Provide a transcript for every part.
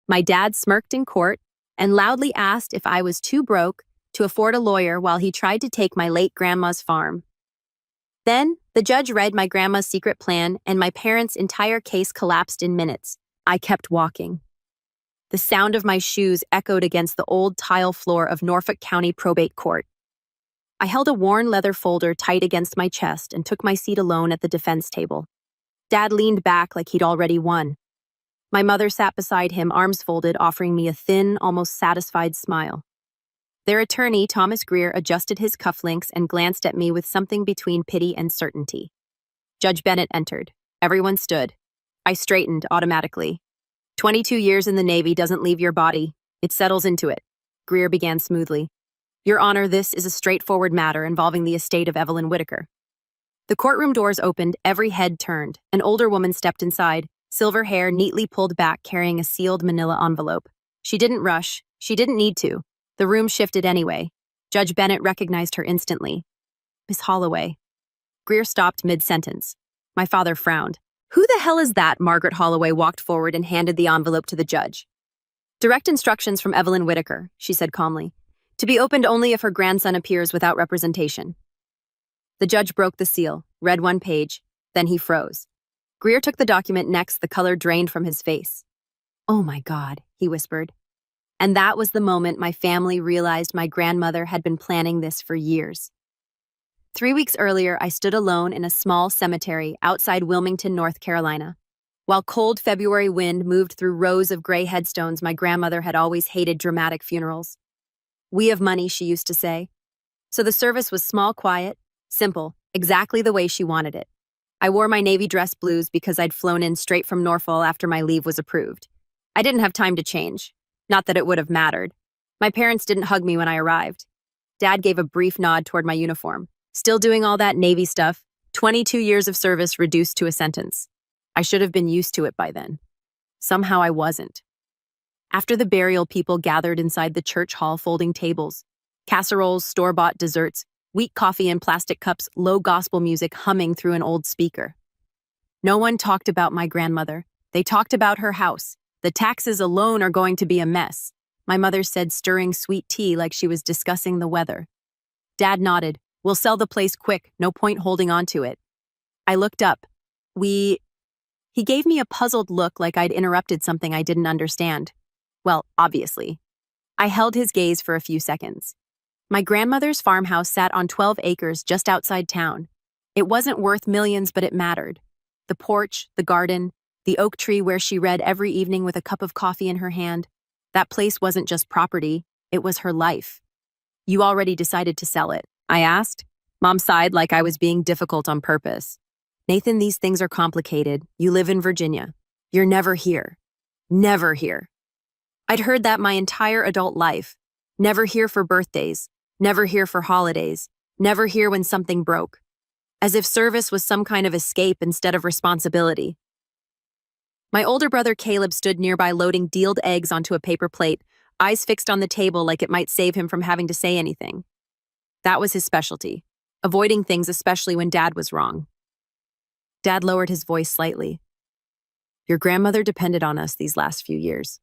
My dad smirked in court and loudly asked if I was too broke to afford a lawyer while he tried to take my late grandma's farm. Then, the judge read my grandma's secret plan, and my parents' entire case collapsed in minutes. I kept walking. The sound of my shoes echoed against the old tile floor of Norfolk County Probate Court. I held a worn leather folder tight against my chest and took my seat alone at the defense table. Dad leaned back like he'd already won. My mother sat beside him, arms folded, offering me a thin, almost satisfied smile. Their attorney, Thomas Greer, adjusted his cufflinks and glanced at me with something between pity and certainty. Judge Bennett entered. Everyone stood. I straightened automatically. 22 years in the Navy doesn't leave your body. It settles into it. Greer began smoothly. Your Honor, this is a straightforward matter involving the estate of Evelyn Whitaker. The courtroom doors opened, every head turned. An older woman stepped inside, silver hair neatly pulled back, carrying a sealed manila envelope. She didn't rush. She didn't need to. The room shifted anyway. Judge Bennett recognized her instantly. Miss Holloway. Greer stopped mid-sentence. My father frowned. Who the hell is that? Margaret Holloway walked forward and handed the envelope to the judge. Direct instructions from Evelyn Whitaker, she said calmly. To be opened only if her grandson appears without representation. The judge broke the seal, read one page, then he froze. Greer took the document next, the color drained from his face. Oh my God, he whispered. And that was the moment my family realized my grandmother had been planning this for years. 3 weeks earlier, I stood alone in a small cemetery outside Wilmington, North Carolina. While cold February wind moved through rows of gray headstones, my grandmother had always hated dramatic funerals. We have money, she used to say. So the service was small, quiet, simple, exactly the way she wanted it. I wore my Navy dress blues because I'd flown in straight from Norfolk after my leave was approved. I didn't have time to change. Not that it would have mattered. My parents didn't hug me when I arrived. Dad gave a brief nod toward my uniform. Still doing all that Navy stuff, 22 years of service reduced to a sentence. I should have been used to it by then. Somehow I wasn't. After the burial, people gathered inside the church hall folding tables. Casseroles, store-bought desserts, weak coffee in plastic cups, low gospel music humming through an old speaker. No one talked about my grandmother. They talked about her house. The taxes alone are going to be a mess, my mother said, stirring sweet tea like she was discussing the weather. Dad nodded. We'll sell the place quick, no point holding on to it. I looked up. He gave me a puzzled look like I'd interrupted something I didn't understand. Well, obviously. I held his gaze for a few seconds. My grandmother's farmhouse sat on 12 acres just outside town. It wasn't worth millions, but it mattered. The porch, the garden, the oak tree where she read every evening with a cup of coffee in her hand. That place wasn't just property, it was her life. You already decided to sell it, I asked. Mom sighed like I was being difficult on purpose. Nathan, these things are complicated. You live in Virginia. You're never here. Never here. I'd heard that my entire adult life. Never here for birthdays. Never here for holidays. Never here when something broke. As if service was some kind of escape instead of responsibility. My older brother Caleb stood nearby loading dealed eggs onto a paper plate, eyes fixed on the table like it might save him from having to say anything. That was his specialty, avoiding things especially when Dad was wrong. Dad lowered his voice slightly. Your grandmother depended on us these last few years.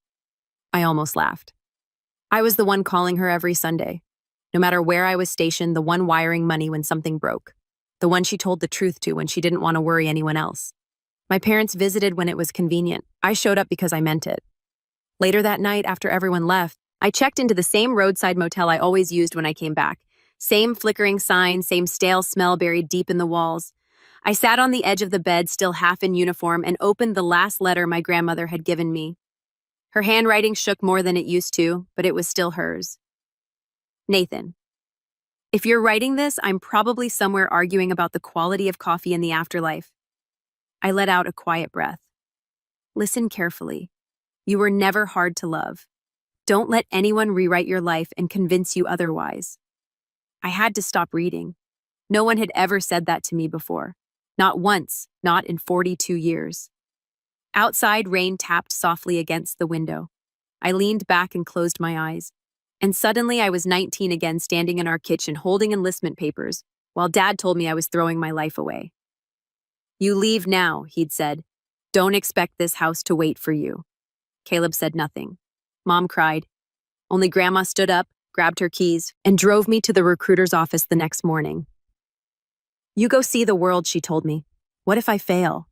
I almost laughed. I was the one calling her every Sunday. No matter where I was stationed, the one wiring money when something broke. The one she told the truth to when she didn't want to worry anyone else. My parents visited when it was convenient. I showed up because I meant it. Later that night, after everyone left, I checked into the same roadside motel I always used when I came back. Same flickering sign, same stale smell buried deep in the walls. I sat on the edge of the bed, still half in uniform, and opened the last letter my grandmother had given me. Her handwriting shook more than it used to, but it was still hers. Nathan, if you're writing this, I'm probably somewhere arguing about the quality of coffee in the afterlife. I let out a quiet breath. Listen carefully. You were never hard to love. Don't let anyone rewrite your life and convince you otherwise. I had to stop reading. No one had ever said that to me before. Not once, not in 42 years. Outside, rain tapped softly against the window. I leaned back and closed my eyes. And suddenly I was 19 again, standing in our kitchen holding enlistment papers, while Dad told me I was throwing my life away. You leave now, he'd said. Don't expect this house to wait for you. Caleb said nothing. Mom cried. Only Grandma stood up, grabbed her keys, and drove me to the recruiter's office the next morning. You go see the world, she told me. What if I fail?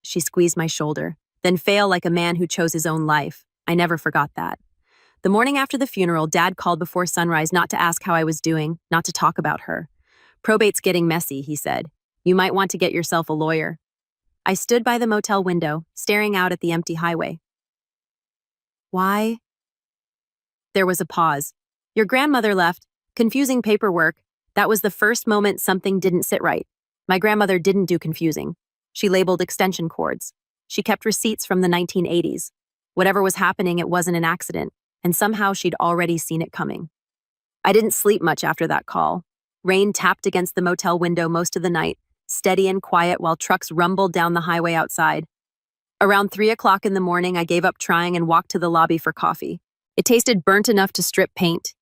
She squeezed my shoulder. Then fail like a man who chose his own life. I never forgot that. The morning after the funeral, Dad called before sunrise not to ask how I was doing, not to talk about her. Probate's getting messy, he said. You might want to get yourself a lawyer. I stood by the motel window, staring out at the empty highway. Why? There was a pause. Your grandmother left. Confusing paperwork. That was the first moment something didn't sit right. My grandmother didn't do confusing. She labeled extension cords. She kept receipts from the 1980s. Whatever was happening, it wasn't an accident, and somehow she'd already seen it coming. I didn't sleep much after that call. Rain tapped against the motel window most of the night, steady and quiet while trucks rumbled down the highway outside. Around 3 o'clock in the morning, I gave up trying and walked to the lobby for coffee. It tasted burnt enough to strip paint.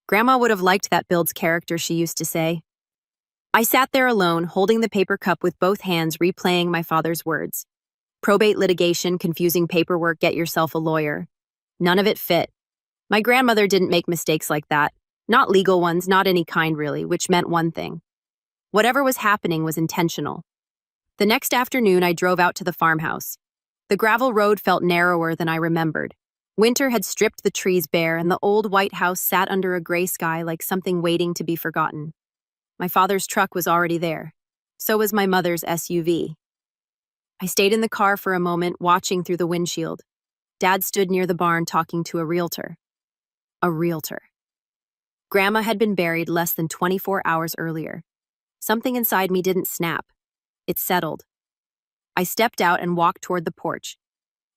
Grandma would have liked that builds character, she used to say. I sat there alone, holding the paper cup with both hands, replaying my father's words. Probate litigation, confusing paperwork, get yourself a lawyer. None of it fit. My grandmother didn't make mistakes like that. Not legal ones, not any kind really, which meant one thing. Whatever was happening was intentional. The next afternoon, I drove out to the farmhouse. The gravel road felt narrower than I remembered. Winter had stripped the trees bare, and the old white house sat under a gray sky like something waiting to be forgotten. My father's truck was already there. So was my mother's SUV. I stayed in the car for a moment, watching through the windshield. Dad stood near the barn talking to a realtor. A realtor. Grandma had been buried less than 24 hours earlier. Something inside me didn't snap. It settled. I stepped out and walked toward the porch.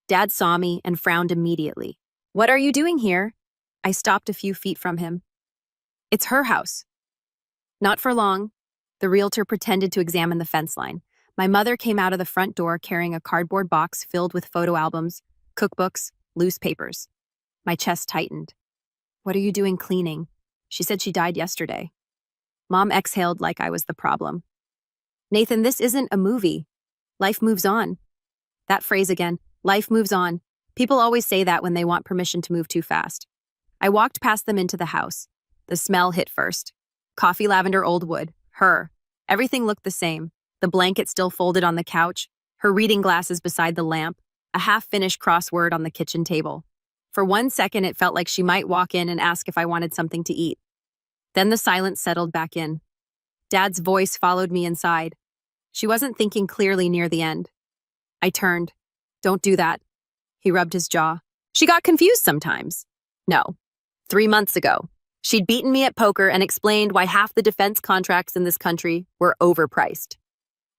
Dad saw me and frowned immediately. What are you doing here? I stopped a few feet from him. It's her house. Not for long. The realtor pretended to examine the fence line. My mother came out of the front door carrying a cardboard box filled with photo albums, cookbooks, loose papers. My chest tightened. What are you doing cleaning? She said she died yesterday. Mom exhaled like I was the problem. Nathan, this isn't a movie. Life moves on. That phrase again. Life moves on. People always say that when they want permission to move too fast. I walked past them into the house. The smell hit first. Coffee, lavender, old wood. Her. Everything looked the same. The blanket still folded on the couch, her reading glasses beside the lamp, a half-finished crossword on the kitchen table. For 1 second, it felt like she might walk in and ask if I wanted something to eat. Then the silence settled back in. Dad's voice followed me inside. She wasn't thinking clearly near the end. I turned. Don't do that. He rubbed his jaw. She got confused sometimes. No. 3 months ago, she'd beaten me at poker and explained why half the defense contracts in this country were overpriced.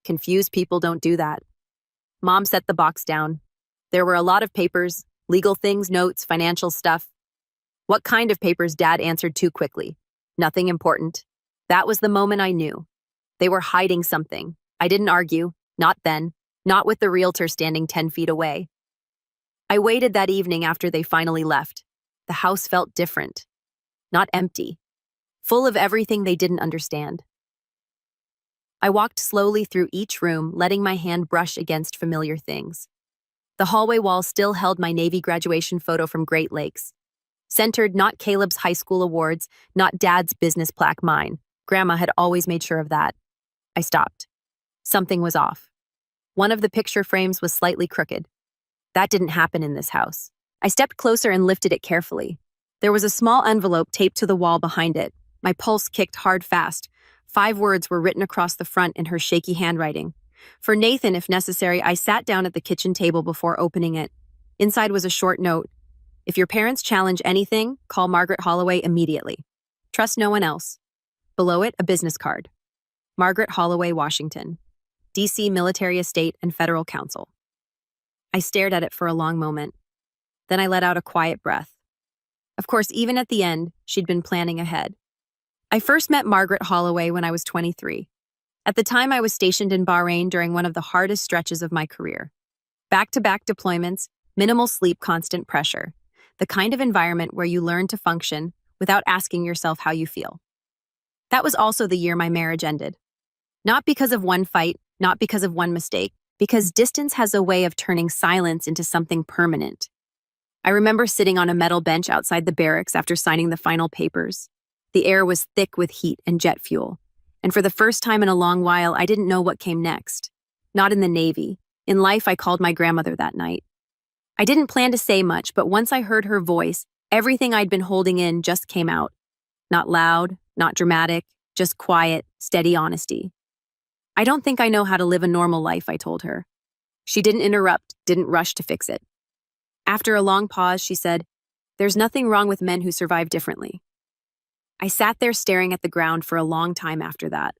Confused people don't do that. Mom set the box down. There were a lot of papers, legal things, notes, financial stuff. What kind of papers? Dad answered too quickly. Nothing important. That was the moment I knew. They were hiding something. I didn't argue. Not then. Not with the realtor standing 10 feet away. I waited that evening after they finally left. The house felt different. Not empty. Full of everything they didn't understand. I walked slowly through each room, letting my hand brush against familiar things. The hallway wall still held my Navy graduation photo from Great Lakes. Centered, not Caleb's high school awards, not Dad's business plaque, mine. Grandma had always made sure of that. I stopped. Something was off. One of the picture frames was slightly crooked. That didn't happen in this house. I stepped closer and lifted it carefully. There was a small envelope taped to the wall behind it. My pulse kicked hard fast. 5 words were written across the front in her shaky handwriting. For Nathan, if necessary, I sat down at the kitchen table before opening it. Inside was a short note. If your parents challenge anything, call Margaret Holloway immediately. Trust no one else. Below it, a business card. Margaret Holloway, Washington. D.C. Military Estate and Federal Counsel. I stared at it for a long moment. Then I let out a quiet breath. Of course, even at the end, she'd been planning ahead. I first met Margaret Holloway when I was 23. At the time, I was stationed in Bahrain during one of the hardest stretches of my career. Back-to-back deployments, minimal sleep, constant pressure. The kind of environment where you learn to function without asking yourself how you feel. That was also the year my marriage ended. Not because of one fight, not because of one mistake, because distance has a way of turning silence into something permanent. I remember sitting on a metal bench outside the barracks after signing the final papers. The air was thick with heat and jet fuel, and for the first time in a long while, I didn't know what came next. Not in the Navy. In life, I called my grandmother that night. I didn't plan to say much, but once I heard her voice, everything I'd been holding in just came out. Not loud, not dramatic, just quiet, steady honesty. I don't think I know how to live a normal life, I told her. She didn't interrupt, didn't rush to fix it. After a long pause, she said, "There's nothing wrong with men who survive differently." I sat there staring at the ground for a long time after that.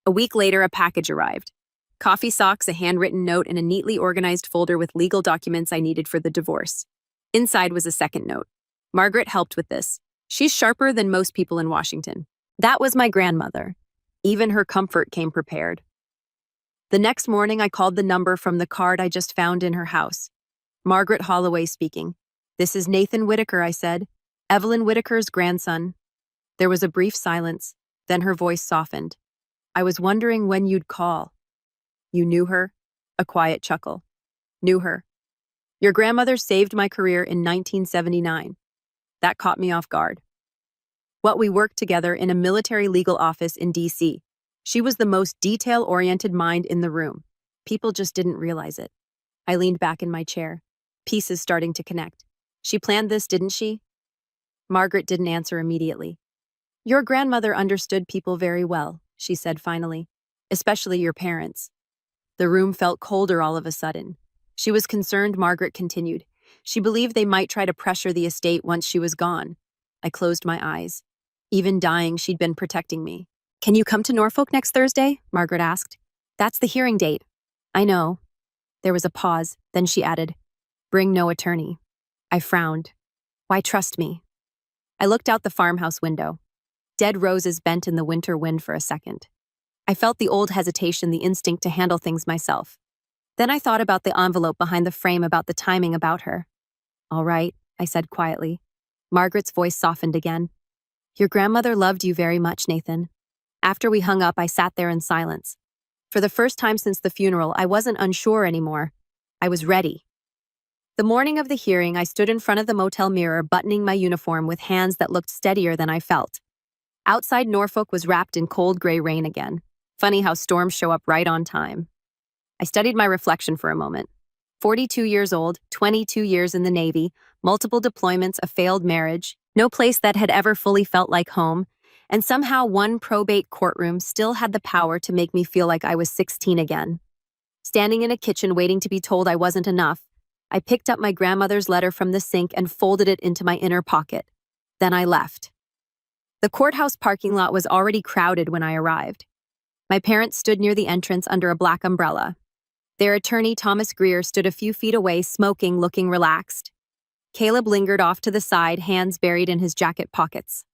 A week later, a package arrived. Coffee socks, a handwritten note, and a neatly organized folder with legal documents I needed for the divorce. Inside was a second note. "Margaret helped with this. She's sharper than most people in Washington." That was my grandmother. Even her comfort came prepared. The next morning, I called the number from the card I just found in her house. Margaret Holloway speaking. "This is Nathan Whitaker," I said. "Evelyn Whitaker's grandson." There was a brief silence, then her voice softened. "I was wondering when you'd call." "You knew her?" A quiet chuckle. "Knew her. Your grandmother saved my career in 1979. That caught me off guard. We worked together in a military legal office in D.C. She was the most detail-oriented mind in the room. People just didn't realize it." I leaned back in my chair, pieces starting to connect. "She planned this, didn't she?" Margaret didn't answer immediately. "Your grandmother understood people very well," she said finally, "especially your parents." The room felt colder all of a sudden. She was concerned, Margaret continued. She believed they might try to pressure the estate once she was gone. I closed my eyes. Even dying, she'd been protecting me. "Can you come to Norfolk next Thursday?" Margaret asked. "That's the hearing date." "I know." There was a pause, then she added, "Bring no attorney." I frowned. "Why trust me?" I looked out the farmhouse window. Dead roses bent in the winter wind for a second. I felt the old hesitation, the instinct to handle things myself. Then I thought about the envelope behind the frame, about the timing, about her. "All right," I said quietly. Margaret's voice softened again. "Your grandmother loved you very much, Nathan." After we hung up, I sat there in silence. For the first time since the funeral, I wasn't unsure anymore. I was ready. The morning of the hearing, I stood in front of the motel mirror, buttoning my uniform with hands that looked steadier than I felt. Outside, Norfolk was wrapped in cold gray rain again. Funny how storms show up right on time. I studied my reflection for a moment. 42 years old, 22 years in the Navy, multiple deployments, a failed marriage, no place that had ever fully felt like home, and somehow one probate courtroom still had the power to make me feel like I was 16 again. Standing in a kitchen waiting to be told I wasn't enough, I picked up my grandmother's letter from the sink and folded it into my inner pocket. Then I left. The courthouse parking lot was already crowded when I arrived. My parents stood near the entrance under a black umbrella. Their attorney, Thomas Greer, stood a few feet away, smoking, looking relaxed. Caleb lingered off to the side, hands buried in his jacket pockets.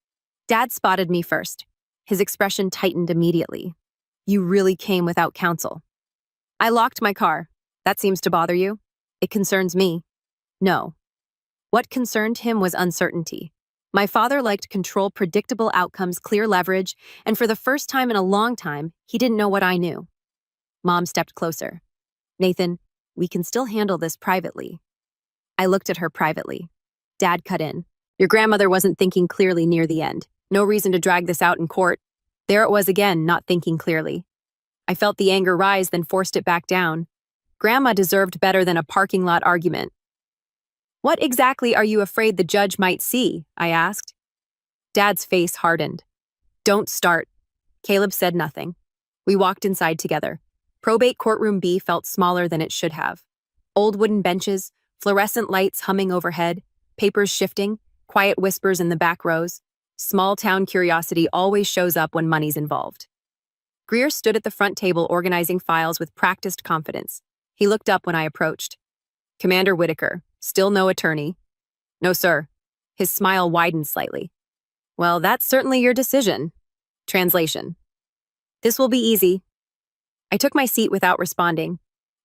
Dad spotted me first. His expression tightened immediately. "You really came without counsel." "I locked my car. That seems to bother you?" "It concerns me." "No." What concerned him was uncertainty. My father liked control, predictable outcomes, clear leverage, and for the first time in a long time, he didn't know what I knew. Mom stepped closer. "Nathan, we can still handle this privately." I looked at her privately. Dad cut in. "Your grandmother wasn't thinking clearly near the end. No reason to drag this out in court." There it was again, not thinking clearly. I felt the anger rise, then forced it back down. Grandma deserved better than a parking lot argument. "What exactly are you afraid the judge might see?" I asked. Dad's face hardened. "Don't start." Caleb said nothing. We walked inside together. Probate courtroom B felt smaller than it should have. Old wooden benches, fluorescent lights humming overhead, papers shifting, quiet whispers in the back rows. Small-town curiosity always shows up when money's involved. Greer stood at the front table organizing files with practiced confidence. He looked up when I approached. "Commander Whitaker, still no attorney?" "No, sir." His smile widened slightly. "Well, that's certainly your decision." Translation. "This will be easy." I took my seat without responding.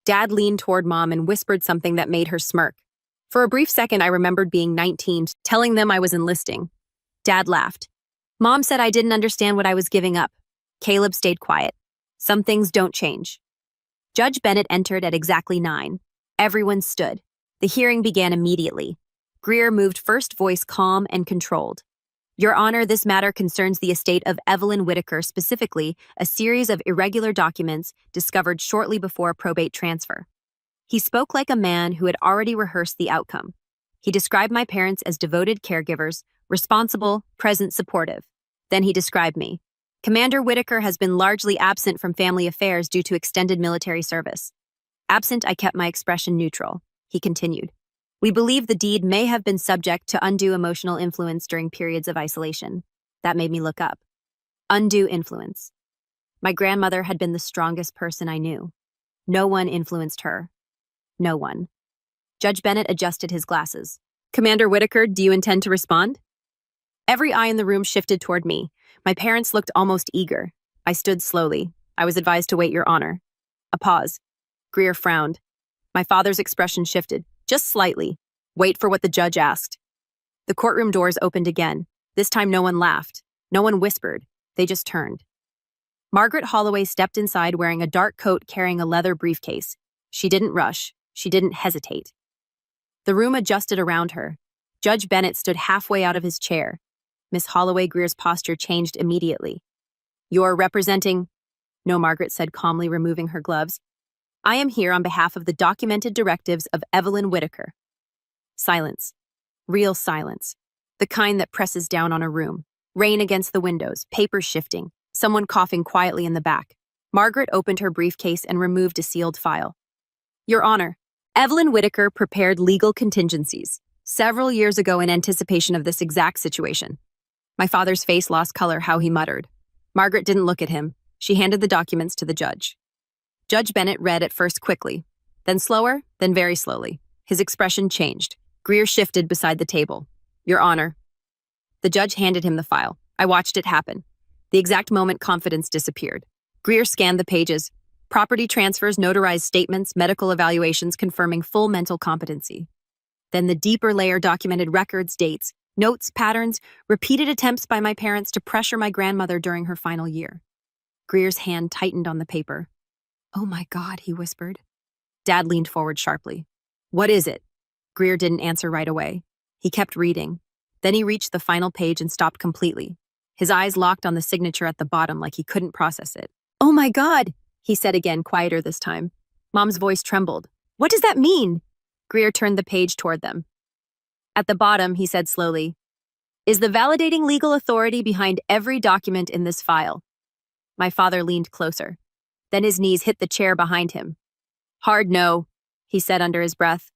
Dad leaned toward Mom and whispered something that made her smirk. For a brief second, I remembered being 19, telling them I was enlisting. Dad laughed. Mom said I didn't understand what I was giving up. Caleb stayed quiet. Some things don't change. Judge Bennett entered at exactly 9. Everyone stood. The hearing began immediately. Greer moved first voice calm and controlled. Your Honor, this matter concerns the estate of Evelyn Whitaker, specifically a series of irregular documents discovered shortly before probate transfer. He spoke like a man who had already rehearsed the outcome. He described my parents as devoted caregivers, responsible, present, supportive. Then he described me. Commander Whitaker has been largely absent from family affairs due to extended military service. Absent, I kept my expression neutral. He continued. We believe the deed may have been subject to undue emotional influence during periods of isolation. That made me look up. Undue influence. My grandmother had been the strongest person I knew. No one influenced her. No one. Judge Bennett adjusted his glasses. Commander Whitaker, do you intend to respond? Every eye in the room shifted toward me. My parents looked almost eager. I stood slowly. I was advised to wait, Your Honor. A pause. Greer frowned. My father's expression shifted, just slightly. Wait for what the judge asked. The courtroom doors opened again. This time no one laughed. No one whispered. They just turned. Margaret Holloway stepped inside wearing a dark coat carrying a leather briefcase. She didn't rush. She didn't hesitate. The room adjusted around her. Judge Bennett stood halfway out of his chair. Miss Holloway Greer's posture changed immediately. You're representing... No, Margaret said calmly, removing her gloves. I am here on behalf of the documented directives of Evelyn Whitaker. Silence. Real silence. The kind that presses down on a room. Rain against the windows, papers shifting, someone coughing quietly in the back. Margaret opened her briefcase and removed a sealed file. Your Honor, Evelyn Whitaker prepared legal contingencies several years ago in anticipation of this exact situation. My father's face lost color, how he muttered. Margaret didn't look at him. She handed the documents to the judge. Judge Bennett read at first quickly, then slower, then very slowly. His expression changed. Greer shifted beside the table. Your Honor. The judge handed him the file. I watched it happen. The exact moment confidence disappeared. Greer scanned the pages. Property transfers, notarized statements, medical evaluations confirming full mental competency. Then the deeper layer documented records, dates, notes, patterns, repeated attempts by my parents to pressure my grandmother during her final year. Greer's hand tightened on the paper. Oh my God, he whispered. Dad leaned forward sharply. What is it? Greer didn't answer right away. He kept reading. Then he reached the final page and stopped completely. His eyes locked on the signature at the bottom like he couldn't process it. Oh my God, he said again, quieter this time. Mom's voice trembled. What does that mean? Greer turned the page toward them. At the bottom, he said slowly, is the validating legal authority behind every document in this file. My father leaned closer. Then his knees hit the chair behind him. Hard no, he said under his breath.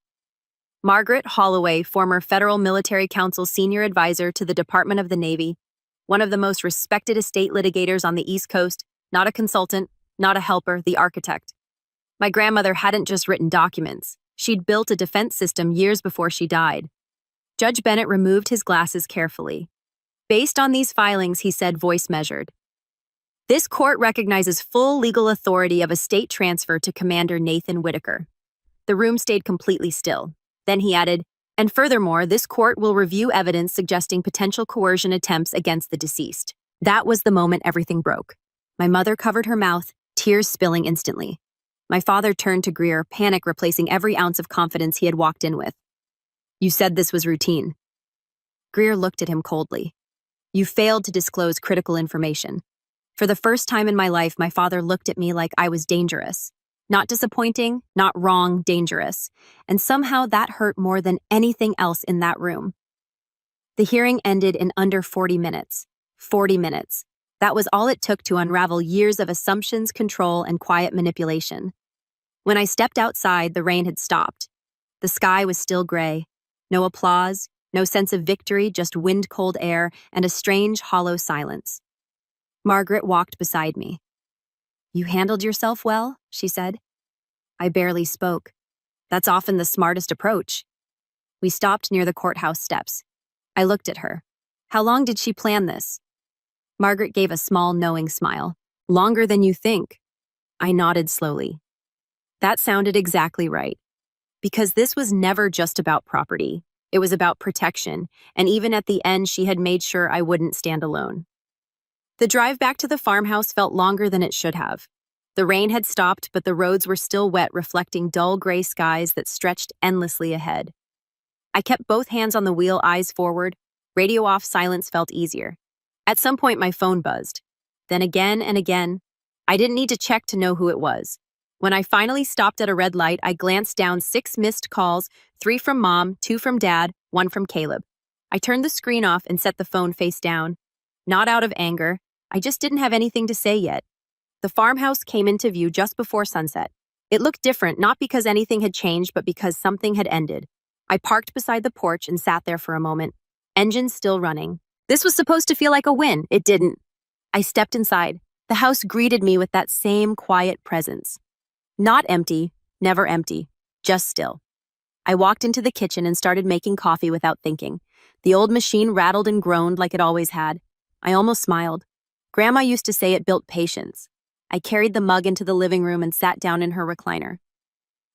Margaret Holloway, former Federal Military Council senior advisor to the Department of the Navy, one of the most respected estate litigators on the East Coast, not a consultant, not a helper, the architect. My grandmother hadn't just written documents. She'd built a defense system years before she died. Judge Bennett removed his glasses carefully. Based on these filings, he said, voice measured. This court recognizes full legal authority of estate transfer to Commander Nathan Whitaker. The room stayed completely still. Then he added, and furthermore, this court will review evidence suggesting potential coercion attempts against the deceased. That was the moment everything broke. My mother covered her mouth, tears spilling instantly. My father turned to Greer, panic replacing every ounce of confidence he had walked in with. You said this was routine. Greer looked at him coldly. You failed to disclose critical information. For the first time in my life, my father looked at me like I was dangerous. Not disappointing, not wrong, dangerous. And somehow that hurt more than anything else in that room. The hearing ended in under 40 minutes. 40 minutes. That was all it took to unravel years of assumptions, control, and quiet manipulation. When I stepped outside, the rain had stopped. The sky was still gray. No applause, no sense of victory, just wind-cold air and a strange, hollow silence. Margaret walked beside me. You handled yourself well, she said. I barely spoke. That's often the smartest approach. We stopped near the courthouse steps. I looked at her. How long did she plan this? Margaret gave a small, knowing smile. Longer than you think. I nodded slowly. That sounded exactly right. Because this was never just about property. It was about protection, and even at the end, she had made sure I wouldn't stand alone. The drive back to the farmhouse felt longer than it should have. The rain had stopped, but the roads were still wet, reflecting dull gray skies that stretched endlessly ahead. I kept both hands on the wheel, eyes forward. Radio off, silence felt easier. At some point, my phone buzzed. Then again and again. I didn't need to check to know who it was. When I finally stopped at a red light, I glanced down 6 missed calls, 3 from Mom, 2 from Dad, 1 from Caleb. I turned the screen off and set the phone face down. Not out of anger, I just didn't have anything to say yet. The farmhouse came into view just before sunset. It looked different, not because anything had changed, but because something had ended. I parked beside the porch and sat there for a moment. Engine still running. This was supposed to feel like a win. It didn't. I stepped inside. The house greeted me with that same quiet presence. Not empty, never empty, just still. I walked into the kitchen and started making coffee without thinking. The old machine rattled and groaned like it always had. I almost smiled. Grandma used to say it built patience. I carried the mug into the living room and sat down in her recliner.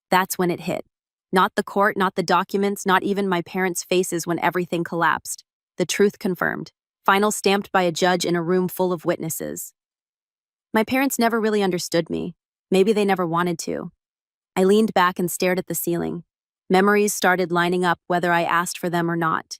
That's when it hit. Not the court, not the documents, not even my parents' faces when everything collapsed. The truth confirmed. Final stamped by a judge in a room full of witnesses. My parents never really understood me. Maybe they never wanted to. I leaned back and stared at the ceiling. Memories started lining up whether I asked for them or not.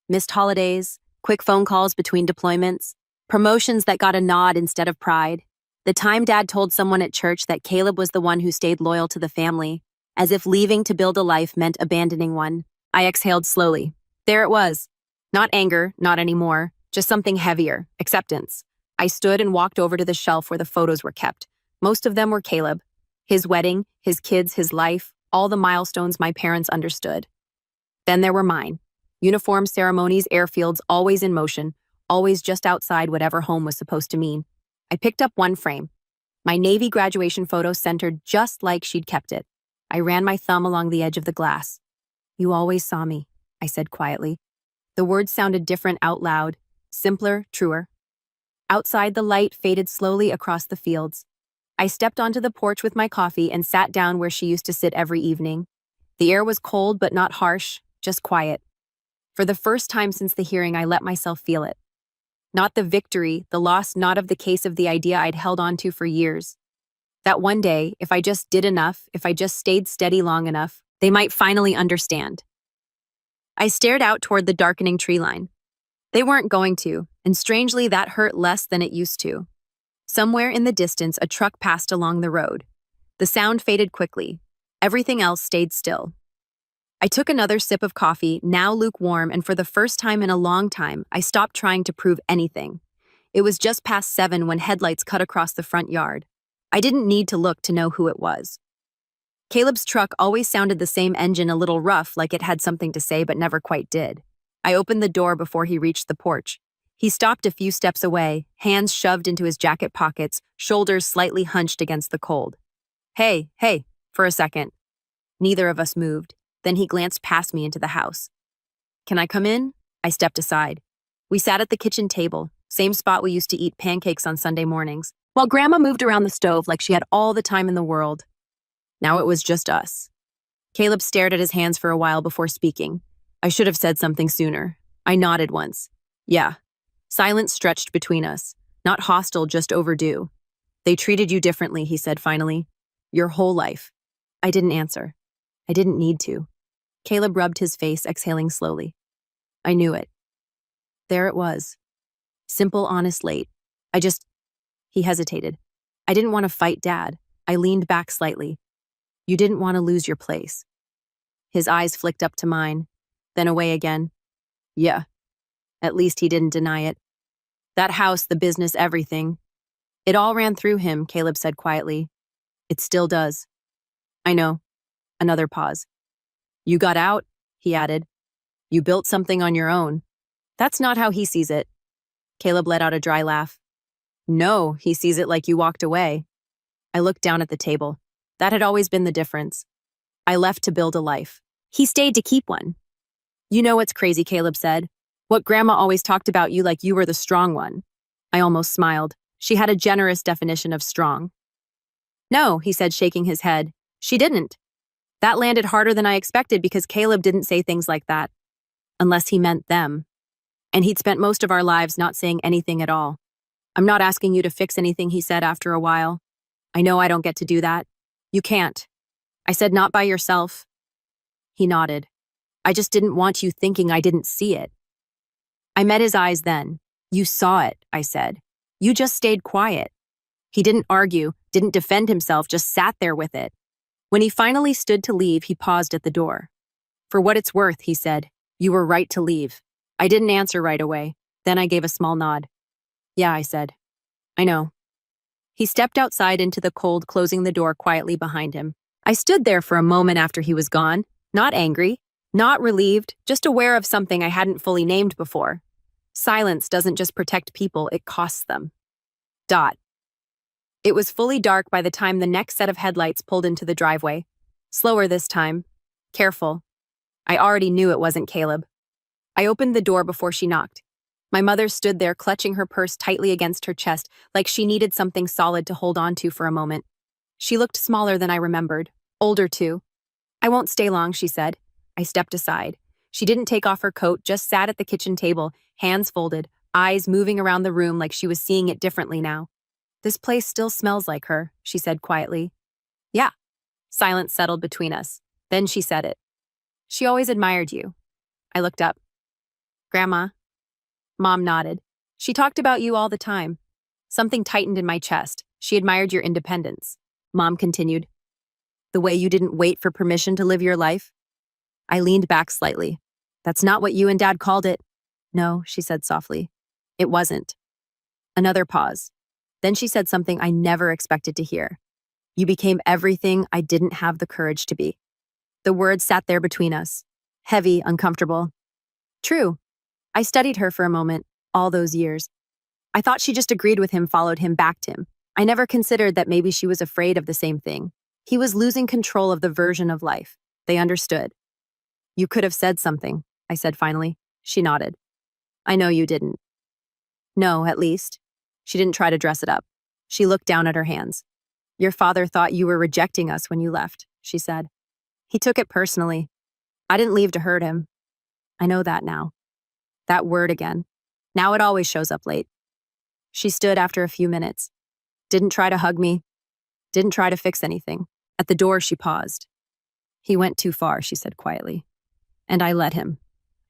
Missed holidays, quick phone calls between deployments, promotions that got a nod instead of pride. The time Dad told someone at church that Caleb was the one who stayed loyal to the family, as if leaving to build a life meant abandoning one. I exhaled slowly. There it was. Not anger, not anymore, just something heavier, acceptance. I stood and walked over to the shelf where the photos were kept. Most of them were Caleb. His wedding, his kids, his life, all the milestones my parents understood. Then there were mine. Uniform ceremonies, airfields, always in motion, always just outside whatever home was supposed to mean. I picked up one frame. My Navy graduation photo centered just like she'd kept it. I ran my thumb along the edge of the glass. "You always saw me," I said quietly. The words sounded different out loud, simpler, truer. Outside, the light faded slowly across the fields. I stepped onto the porch with my coffee and sat down where she used to sit every evening. The air was cold but not harsh, just quiet. For the first time since the hearing, I let myself feel it. Not the victory, the loss, not of the case of the idea I'd held on to for years. That one day, if I just did enough, if I just stayed steady long enough, they might finally understand. I stared out toward the darkening tree line. They weren't going to, and strangely that hurt less than it used to. Somewhere in the distance, a truck passed along the road. The sound faded quickly. Everything else stayed still. I took another sip of coffee, now lukewarm, and for the first time in a long time, I stopped trying to prove anything. It was just past 7 when headlights cut across the front yard. I didn't need to look to know who it was. Caleb's truck always sounded the same engine, a little rough, like it had something to say but never quite did. I opened the door before he reached the porch. He stopped a few steps away, hands shoved into his jacket pockets, shoulders slightly hunched against the cold. Hey, for a second. Neither of us moved. Then he glanced past me into the house. Can I come in? I stepped aside. We sat at the kitchen table, same spot we used to eat pancakes on Sunday mornings, while Grandma moved around the stove like she had all the time in the world. Now it was just us. Caleb stared at his hands for a while before speaking. I should have said something sooner. I nodded once. Yeah. Silence stretched between us. Not hostile, just overdue. They treated you differently, he said finally. Your whole life. I didn't answer. I didn't need to. Caleb rubbed his face, exhaling slowly. I knew it. There it was. Simple, honest, late. He hesitated. I didn't want to fight Dad. I leaned back slightly. You didn't want to lose your place. His eyes flicked up to mine, then away again. Yeah. At least he didn't deny it. That house, the business, everything. It all ran through him, Caleb said quietly. It still does. I know. Another pause. You got out, he added. You built something on your own. That's not how he sees it. Caleb let out a dry laugh. No, he sees it like you walked away. I looked down at the table. That had always been the difference. I left to build a life. He stayed to keep one. You know what's crazy, Caleb said. What Grandma always talked about you like you were the strong one. I almost smiled. She had a generous definition of strong. No, he said, shaking his head. She didn't. That landed harder than I expected because Caleb didn't say things like that. Unless he meant them. And he'd spent most of our lives not saying anything at all. I'm not asking you to fix anything, he said after a while. I know I don't get to do that. You can't. I said not by yourself. He nodded. I just didn't want you thinking I didn't see it. I met his eyes then. You saw it, I said. You just stayed quiet. He didn't argue, didn't defend himself, just sat there with it. When he finally stood to leave, he paused at the door. For what it's worth, he said, you were right to leave. I didn't answer right away. Then I gave a small nod. Yeah, I said. I know. He stepped outside into the cold, closing the door quietly behind him. I stood there for a moment after he was gone, not angry, not relieved, just aware of something I hadn't fully named before. Silence doesn't just protect people, it costs them. It was fully dark by the time the next set of headlights pulled into the driveway. Slower this time. Careful. I already knew it wasn't Caleb. I opened the door before she knocked. My mother stood there clutching her purse tightly against her chest, like she needed something solid to hold on to for a moment. She looked smaller than I remembered. Older, too. I won't stay long, she said. I stepped aside. She didn't take off her coat, just sat at the kitchen table, hands folded, eyes moving around the room like she was seeing it differently now. This place still smells like her, she said quietly. Yeah. Silence settled between us. Then she said it. She always admired you. I looked up. Grandma? Mom nodded. She talked about you all the time. Something tightened in my chest. She admired your independence. Mom continued. The way you didn't wait for permission to live your life? I leaned back slightly. That's not what you and Dad called it. No, she said softly. It wasn't. Another pause. Then she said something I never expected to hear. You became everything I didn't have the courage to be. The words sat there between us. Heavy, uncomfortable. True. I studied her for a moment, all those years. I thought she just agreed with him, followed him, backed him. I never considered that maybe she was afraid of the same thing. He was losing control of the version of life. They understood. You could have said something, I said finally. She nodded. I know you didn't. No, at least. She didn't try to dress it up. She looked down at her hands. Your father thought you were rejecting us when you left, she said. He took it personally. I didn't leave to hurt him. I know that now. That word again. Now it always shows up late. She stood after a few minutes. Didn't try to hug me. Didn't try to fix anything. At the door, she paused. He went too far, she said quietly. And I let him.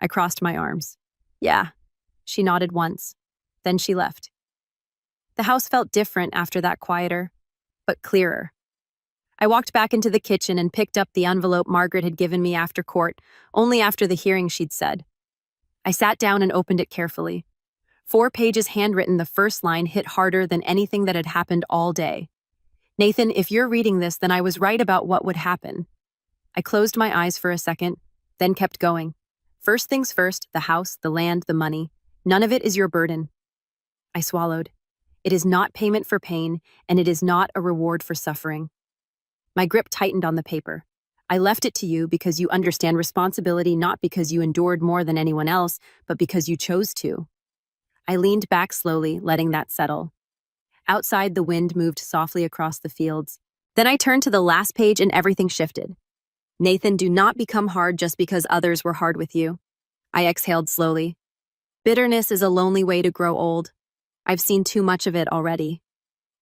I crossed my arms. Yeah. She nodded once. Then she left. The house felt different after that, quieter, but clearer. I walked back into the kitchen and picked up the envelope Margaret had given me after court, only after the hearing she'd said. I sat down and opened it carefully. 4 pages handwritten, the first line hit harder than anything that had happened all day. Nathan, if you're reading this, then I was right about what would happen. I closed my eyes for a second, then kept going. First things first, the house, the land, the money. None of it is your burden. I swallowed. It is not payment for pain, and it is not a reward for suffering. My grip tightened on the paper. I left it to you because you understand responsibility, not because you endured more than anyone else, but because you chose to. I leaned back slowly, letting that settle. Outside, the wind moved softly across the fields. Then I turned to the last page and everything shifted. Nathan, do not become hard just because others were hard with you. I exhaled slowly. Bitterness is a lonely way to grow old. I've seen too much of it already.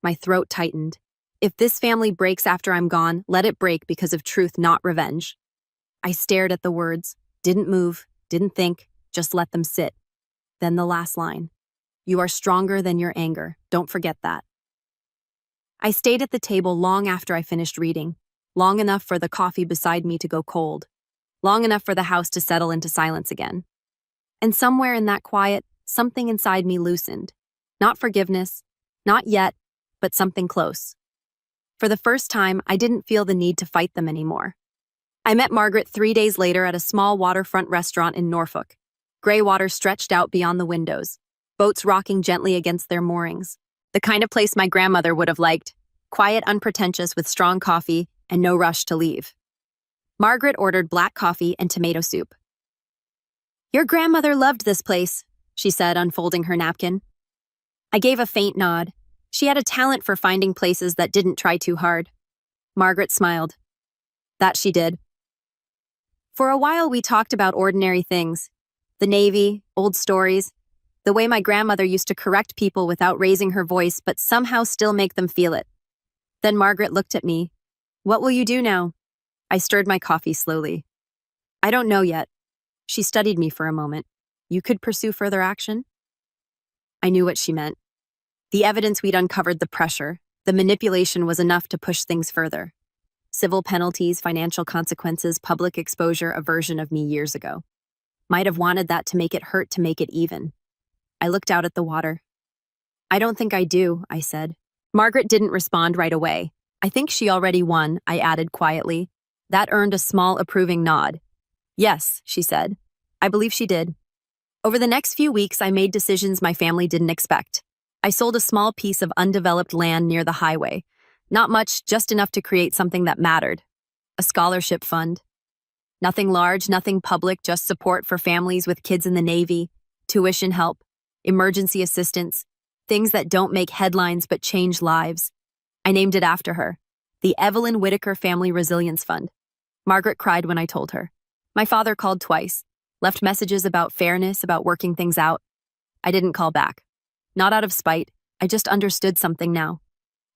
My throat tightened. If this family breaks after I'm gone, let it break because of truth, not revenge. I stared at the words, didn't move, didn't think, just let them sit. Then the last line. You are stronger than your anger. Don't forget that. I stayed at the table long after I finished reading, long enough for the coffee beside me to go cold, long enough for the house to settle into silence again. And somewhere in that quiet, something inside me loosened. Not forgiveness, not yet, but something close. For the first time, I didn't feel the need to fight them anymore. I met Margaret 3 days later at a small waterfront restaurant in Norfolk. Gray water stretched out beyond the windows, boats rocking gently against their moorings. The kind of place my grandmother would have liked, quiet, unpretentious with strong coffee and no rush to leave. Margaret ordered black coffee and tomato soup. Your grandmother loved this place, she said, unfolding her napkin. I gave a faint nod. She had a talent for finding places that didn't try too hard. Margaret smiled. That she did. For a while we talked about ordinary things. The Navy, old stories, the way my grandmother used to correct people without raising her voice but somehow still make them feel it. Then Margaret looked at me. What will you do now? I stirred my coffee slowly. I don't know yet. She studied me for a moment. You could pursue further action? I knew what she meant. The evidence we'd uncovered, the pressure, the manipulation was enough to push things further. Civil penalties, financial consequences, public exposure, a version of me years ago. Might have wanted that to make it hurt, to make it even. I looked out at the water. I don't think I do, I said. Margaret didn't respond right away. I think she already won, I added quietly. That earned a small approving nod. Yes, she said. I believe she did. Over the next few weeks, I made decisions my family didn't expect. I sold a small piece of undeveloped land near the highway. Not much, just enough to create something that mattered. A scholarship fund. Nothing large, nothing public, just support for families with kids in the Navy, tuition help, emergency assistance, things that don't make headlines but change lives. I named it after her, the Evelyn Whitaker Family Resilience Fund. Margaret cried when I told her. My father called twice, left messages about fairness, about working things out. I didn't call back. Not out of spite, I just understood something now.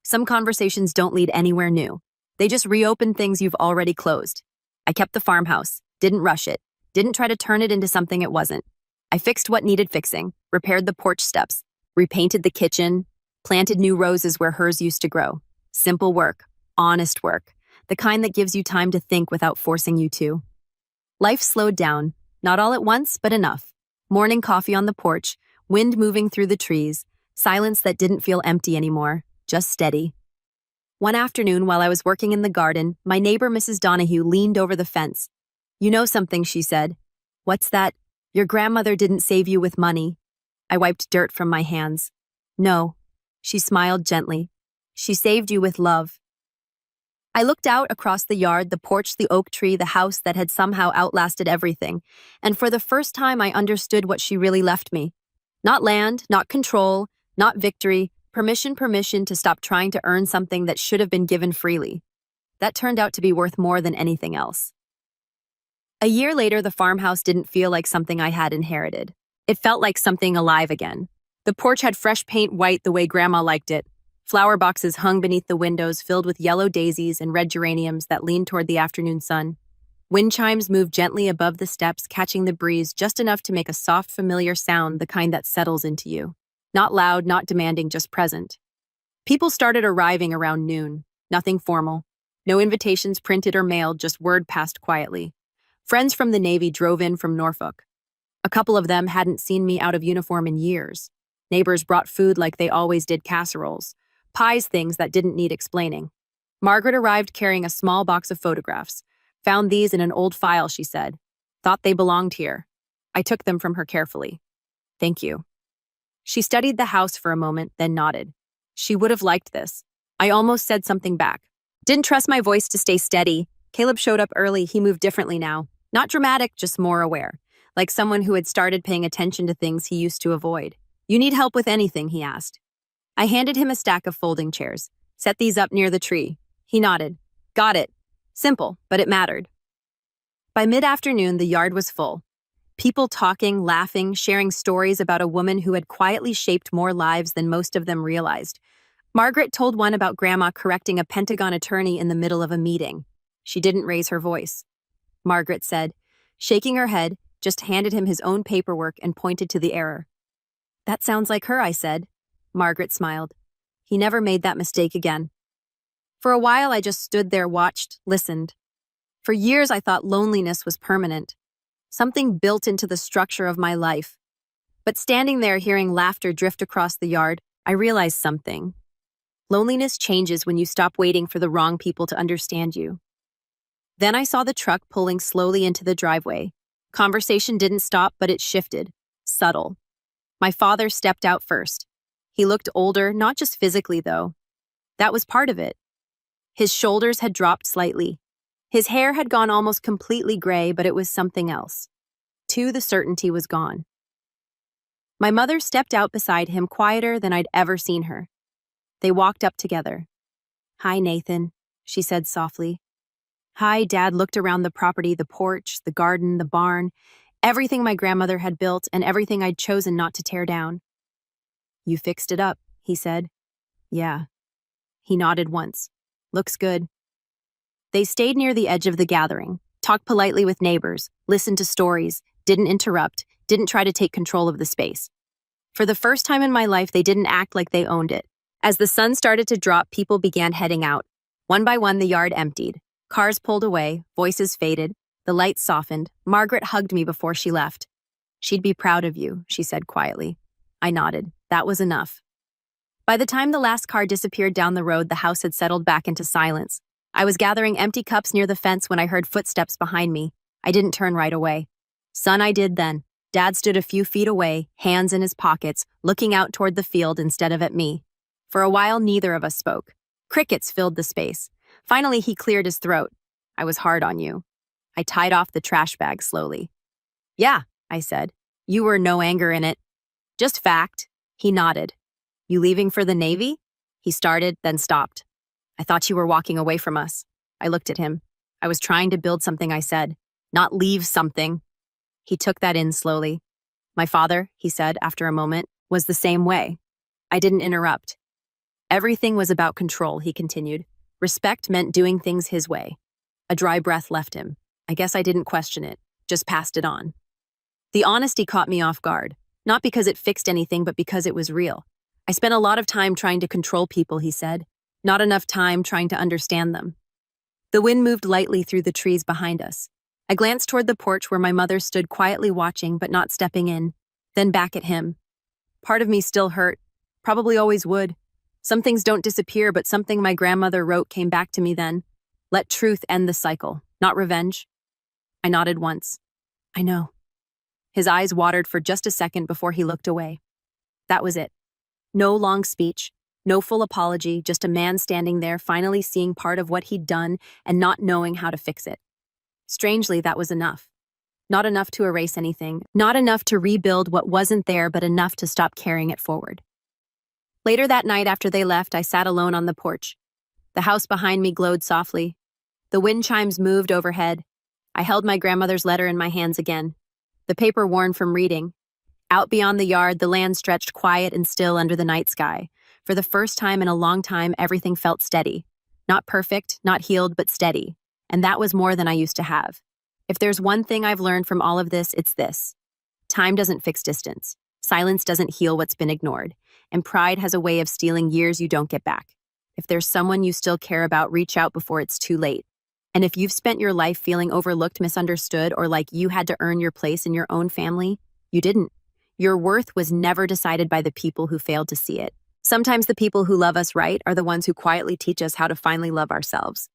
Some conversations don't lead anywhere new. They just reopen things you've already closed. I kept the farmhouse, didn't rush it, didn't try to turn it into something it wasn't. I fixed what needed fixing, repaired the porch steps, repainted the kitchen, planted new roses where hers used to grow. Simple work, honest work, the kind that gives you time to think without forcing you to. Life slowed down, not all at once, but enough. Morning coffee on the porch, wind moving through the trees, silence that didn't feel empty anymore, just steady. One afternoon, while I was working in the garden, my neighbor, Mrs. Donahue, leaned over the fence. You know something, she said. What's that? Your grandmother didn't save you with money. I wiped dirt from my hands. No. She smiled gently. She saved you with love. I looked out across the yard, the porch, the oak tree, the house that had somehow outlasted everything, and for the first time I understood what she really left me. Not land, not control, not victory, permission to stop trying to earn something that should have been given freely. That turned out to be worth more than anything else. A year later, the farmhouse didn't feel like something I had inherited. It felt like something alive again. The porch had fresh paint white the way Grandma liked it. Flower boxes hung beneath the windows filled with yellow daisies and red geraniums that leaned toward the afternoon sun. Wind chimes moved gently above the steps, catching the breeze just enough to make a soft, familiar sound, the kind that settles into you. Not loud, not demanding, just present. People started arriving around noon. Nothing formal. No invitations printed or mailed, just word passed quietly. Friends from the Navy drove in from Norfolk. A couple of them hadn't seen me out of uniform in years. Neighbors brought food like they always did, casseroles. Pies, things that didn't need explaining. Margaret arrived carrying a small box of photographs. Found these in an old file, she said. Thought they belonged here. I took them from her carefully. Thank you. She studied the house for a moment, then nodded. She would have liked this. I almost said something back. Didn't trust my voice to stay steady. Caleb showed up early. He moved differently now. Not dramatic, just more aware. Like someone who had started paying attention to things he used to avoid. You need help with anything, he asked. I handed him a stack of folding chairs. Set these up near the tree. He nodded. Got it. Simple, but it mattered. By mid-afternoon, the yard was full. People talking, laughing, sharing stories about a woman who had quietly shaped more lives than most of them realized. Margaret told one about Grandma correcting a Pentagon attorney in the middle of a meeting. She didn't raise her voice. Margaret said, shaking her head, just handed him his own paperwork and pointed to the error. That sounds like her, I said. Margaret smiled. He never made that mistake again. For a while, I just stood there, watched, listened. For years, I thought loneliness was permanent. Something built into the structure of my life. But standing there, hearing laughter drift across the yard, I realized something. Loneliness changes when you stop waiting for the wrong people to understand you. Then I saw the truck pulling slowly into the driveway. Conversation didn't stop, but it shifted. Subtle. My father stepped out first. He looked older, not just physically, though. That was part of it. His shoulders had dropped slightly. His hair had gone almost completely gray, but it was something else. Too, the certainty was gone. My mother stepped out beside him, quieter than I'd ever seen her. They walked up together. Hi, Nathan, she said softly. Hi, Dad looked around the property, the porch, the garden, the barn, everything my grandmother had built and everything I'd chosen not to tear down. You fixed it up, he said. Yeah. He nodded once. Looks good. They stayed near the edge of the gathering, talked politely with neighbors, listened to stories, didn't interrupt, didn't try to take control of the space. For the first time in my life, they didn't act like they owned it. As the sun started to drop, people began heading out. One by one, the yard emptied. Cars pulled away, voices faded, the lights softened. Margaret hugged me before she left. "She'd be proud of you," she said quietly. I nodded. That was enough. By the time the last car disappeared down the road, the house had settled back into silence. I was gathering empty cups near the fence when I heard footsteps behind me. I didn't turn right away. Son, I did then. Dad stood a few feet away, hands in his pockets, looking out toward the field instead of at me. For a while, neither of us spoke. Crickets filled the space. Finally, he cleared his throat. "I was hard on you." I tied off the trash bag slowly. "Yeah," I said. "You were no anger in it. Just fact." He nodded. "You leaving for the Navy?" He started, then stopped. "I thought you were walking away from us." I looked at him. "I was trying to build something," I said. "Not leave something." He took that in slowly. "My father," he said after a moment, "was the same way." I didn't interrupt. "Everything was about control," he continued. "Respect meant doing things his way." A dry breath left him. I guess I didn't question it, just passed it on. The honesty caught me off guard, not because it fixed anything, but because it was real. "I spent a lot of time trying to control people," he said. "Not enough time trying to understand them." The wind moved lightly through the trees behind us. I glanced toward the porch where my mother stood quietly watching but not stepping in, then back at him. Part of me still hurt, probably always would. Some things don't disappear, but something my grandmother wrote came back to me then. "Let truth end the cycle, not revenge." I nodded once. "I know." His eyes watered for just a second before he looked away. That was it. No long speech, no full apology, just a man standing there finally seeing part of what he'd done and not knowing how to fix it. Strangely, that was enough. Not enough to erase anything, not enough to rebuild what wasn't there, but enough to stop carrying it forward. Later that night after they left, I sat alone on the porch. The house behind me glowed softly. The wind chimes moved overhead. I held my grandmother's letter in my hands again, the paper worn from reading. Out beyond the yard, the land stretched quiet and still under the night sky. For the first time in a long time, everything felt steady. Not perfect, not healed, but steady. And that was more than I used to have. If there's one thing I've learned from all of this, it's this. Time doesn't fix distance. Silence doesn't heal what's been ignored. And pride has a way of stealing years you don't get back. If there's someone you still care about, reach out before it's too late. And if you've spent your life feeling overlooked, misunderstood, or like you had to earn your place in your own family, you didn't. Your worth was never decided by the people who failed to see it. Sometimes the people who love us right are the ones who quietly teach us how to finally love ourselves.